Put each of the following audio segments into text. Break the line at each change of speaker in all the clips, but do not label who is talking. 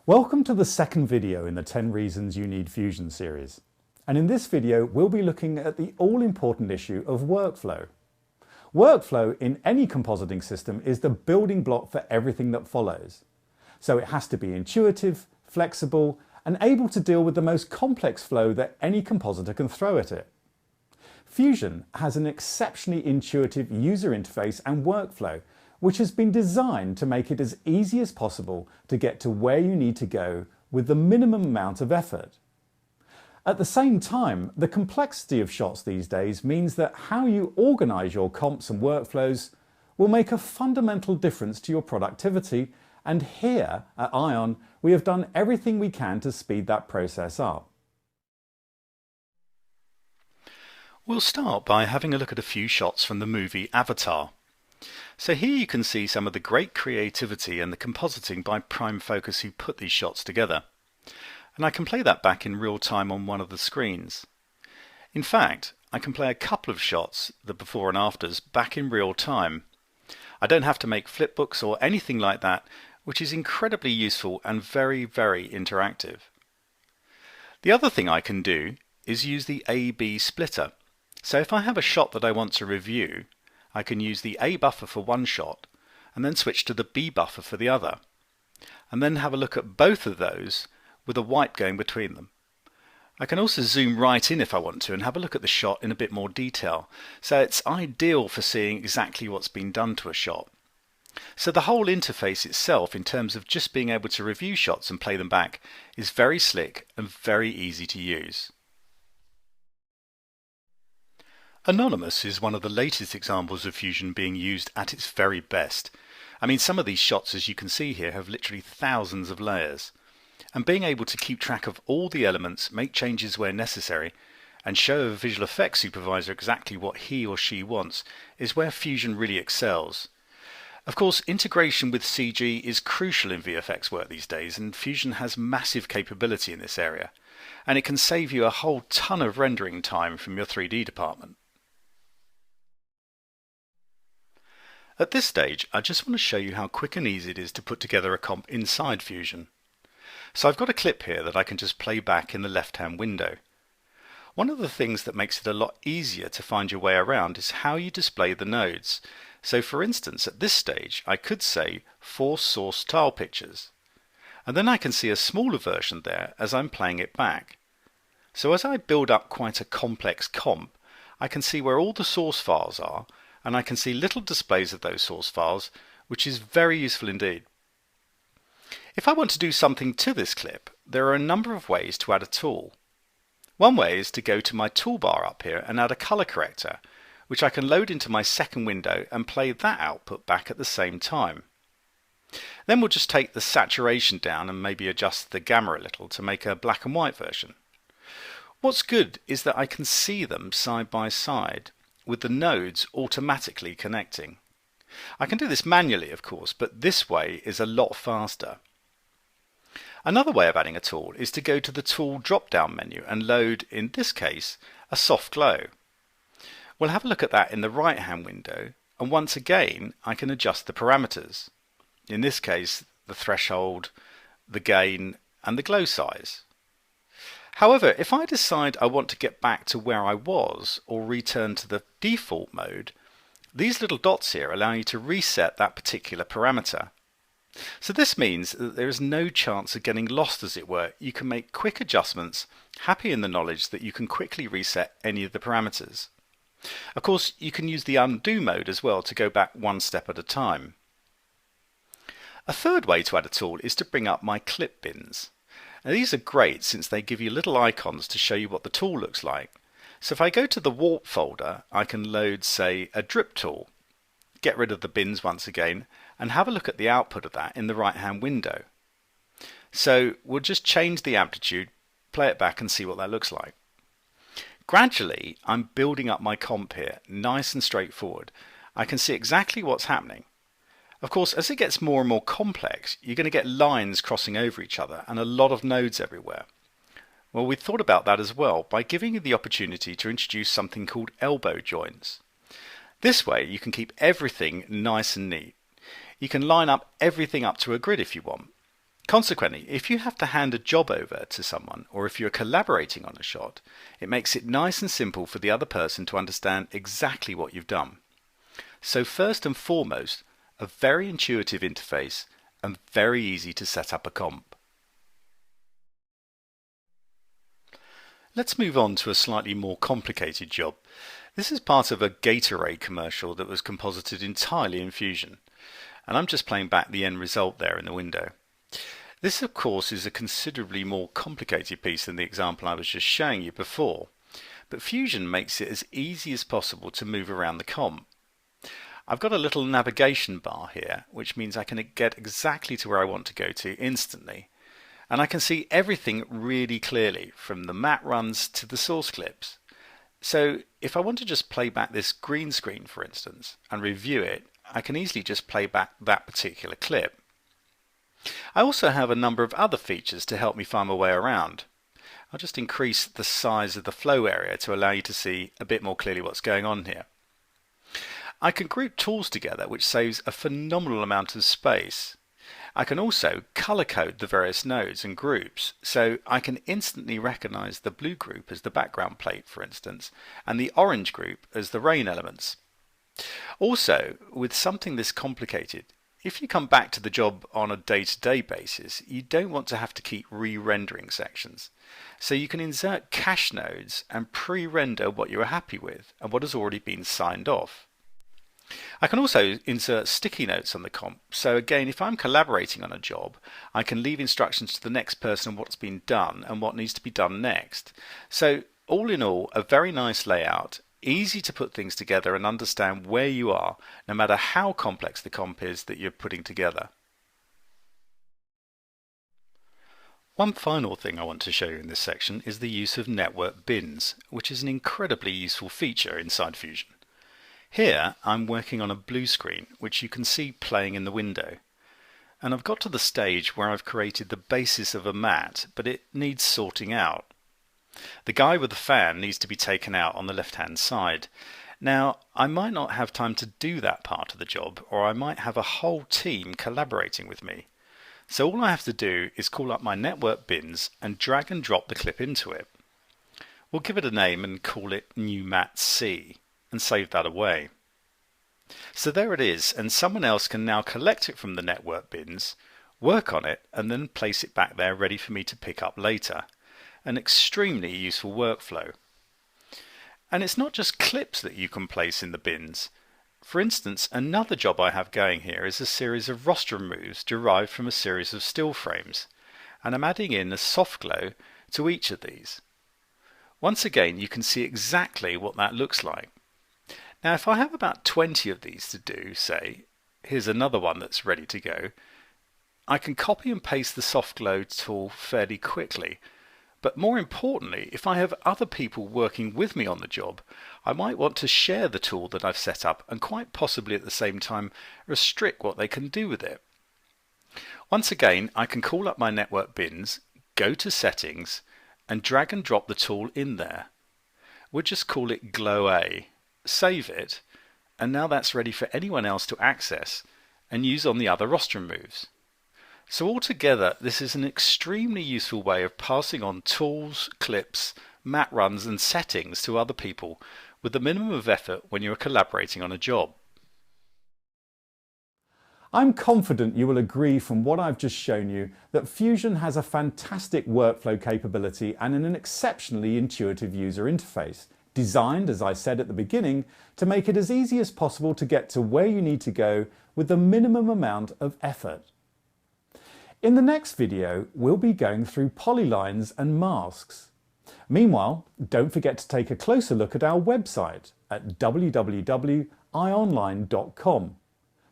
Welcome to the second video in the 10 Reasons You Need Fusion series. And in this video, we'll be looking at the all-important issue of workflow. Workflow in any compositing system is the building block for everything that follows. So it has to be intuitive, flexible, and able to deal with the most complex flow that any compositor can throw at it. Fusion has an exceptionally intuitive user interface and workflow, which has been designed to make it as easy as possible to get to where you need to go with the minimum amount of effort. At the same time, the complexity of shots these days means that how you organise your comps and workflows will make a fundamental difference to your productivity, and here at ION we have done everything we can to speed that process up.
We'll start by having a look at a few shots from the movie Avatar. So here you can see some of the great creativity and the compositing by Prime Focus who put these shots together. And I can play that back in real time on one of the screens. In fact, I can play a couple of shots, the before and afters, back in real time. I don't have to make flipbooks or anything like that, which is incredibly useful and very, very interactive. The other thing I can do is use the A-B splitter. So if I have a shot that I want to review, I can use the A buffer for one shot and then switch to the B buffer for the other, and then have a look at both of those with a wipe going between them. I can also zoom right in if I want to and have a look at the shot in a bit more detail, so it's ideal for seeing exactly what's been done to a shot. So the whole interface itself, in terms of just being able to review shots and play them back, is very slick and very easy to use. Anonymous is one of the latest examples of Fusion being used at its very best. I mean, some of these shots, as you can see here, have literally thousands of layers. And being able to keep track of all the elements, make changes where necessary, and show a visual effects supervisor exactly what he or she wants is where Fusion really excels. Of course, integration with CG is crucial in VFX work these days, and Fusion has massive capability in this area, and it can save you a whole ton of rendering time from your 3D department. At this stage, I just want to show you how quick and easy it is to put together a comp inside Fusion. So I've got a clip here that I can just play back in the left-hand window. One of the things that makes it a lot easier to find your way around is how you display the nodes. So for instance, at this stage, I could say Force Source Tile Pictures, and then I can see a smaller version there as I'm playing it back. So as I build up quite a complex comp, I can see where all the source files are, and I can see little displays of those source files, which is very useful indeed. If I want to do something to this clip, there are a number of ways to add a tool. One way is to go to my toolbar up here and add a color corrector, which I can load into my second window and play that output back at the same time. Then we'll just take the saturation down and maybe adjust the gamma a little to make a black and white version. What's good is that I can see them side by side, with the nodes automatically connecting. I can do this manually, of course, but this way is a lot faster. Another way of adding a tool is to go to the Tool drop-down menu and load, in this case, a soft glow. We'll have a look at that in the right-hand window, and once again I can adjust the parameters. In this case, the threshold, the gain, and the glow size. However, if I decide I want to get back to where I was or return to the default mode, these little dots here allow you to reset that particular parameter. So this means that there is no chance of getting lost, as it were. You can make quick adjustments, happy in the knowledge that you can quickly reset any of the parameters. Of course, you can use the undo mode as well to go back one step at a time. A third way to add a tool is to bring up my clip bins. Now these are great since they give you little icons to show you what the tool looks like. So if I go to the warp folder, I can load, say, a drip tool, get rid of the bins once again, and have a look at the output of that in the right-hand window. So we'll just change the amplitude, play it back and see what that looks like. Gradually, I'm building up my comp here, nice and straightforward. I can see exactly what's happening. Of course, as it gets more and more complex, you're going to get lines crossing over each other and a lot of nodes everywhere. Well, we thought about that as well by giving you the opportunity to introduce something called elbow joins. This way you can keep everything nice and neat. You can line up everything up to a grid if you want. Consequently, if you have to hand a job over to someone, or if you're collaborating on a shot, it makes it nice and simple for the other person to understand exactly what you've done. So first and foremost, a very intuitive interface and very easy to set up a comp. Let's move on to a slightly more complicated job. This is part of a Gatorade commercial that was composited entirely in Fusion, and I'm just playing back the end result there in the window. This, of course, is a considerably more complicated piece than the example I was just showing you before, but Fusion makes it as easy as possible to move around the comp. I've got a little navigation bar here, which means I can get exactly to where I want to go to instantly, and I can see everything really clearly, from the mat runs to the source clips. So if I want to just play back this green screen, for instance, and review it, I can easily just play back that particular clip. I also have a number of other features to help me find my way around. I'll just increase the size of the flow area to allow you to see a bit more clearly what's going on here. I can group tools together, which saves a phenomenal amount of space. I can also color code the various nodes and groups, so I can instantly recognize the blue group as the background plate, for instance, and the orange group as the rain elements. Also, with something this complicated, if you come back to the job on a day-to-day basis, you don't want to have to keep re-rendering sections. So you can insert cache nodes and pre-render what you are happy with and what has already been signed off. I can also insert sticky notes on the comp, so again, if I'm collaborating on a job, I can leave instructions to the next person on what's been done and what needs to be done next. So all in all, a very nice layout, easy to put things together and understand where you are, no matter how complex the comp is that you're putting together. One final thing I want to show you in this section is the use of network bins, which is an incredibly useful feature inside Fusion. Here I'm working on a blue screen, which you can see playing in the window. And I've got to the stage where I've created the basis of a mat, but it needs sorting out. The guy with the fan needs to be taken out on the left-hand side. Now, I might not have time to do that part of the job, or I might have a whole team collaborating with me. So all I have to do is call up my network bins and drag and drop the clip into it. We'll give it a name and call it New Mat C, and save that away. So there it is, and someone else can now collect it from the network bins, work on it, and then place it back there ready for me to pick up later. An extremely useful workflow. And it's not just clips that you can place in the bins. For instance, another job I have going here is a series of rostrum moves derived from a series of still frames, and I'm adding in a soft glow to each of these. Once again, you can see exactly what that looks like. Now, if I have about 20 of these to do, say, here's another one that's ready to go, I can copy and paste the soft glow tool fairly quickly. But more importantly, if I have other people working with me on the job, I might want to share the tool that I've set up and quite possibly at the same time restrict what they can do with it. Once again, I can call up my network bins, go to settings, and drag and drop the tool in there. We'll just call it Glow A, save it, and now that's ready for anyone else to access and use on the other rostrum moves. So altogether, this is an extremely useful way of passing on tools, clips, mat runs and settings to other people with the minimum of effort when you are collaborating on a job.
I'm confident you will agree from what I've just shown you that Fusion has a fantastic workflow capability and an exceptionally intuitive user interface, designed, as I said at the beginning, to make it as easy as possible to get to where you need to go with the minimum amount of effort. In the next video, we'll be going through polylines and masks. Meanwhile, don't forget to take a closer look at our website at www.ionline.com,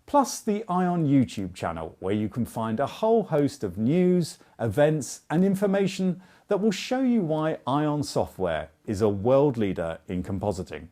plus the Ion YouTube channel, where you can find a whole host of news, events and information that will show you why Ion Software is a world leader in compositing.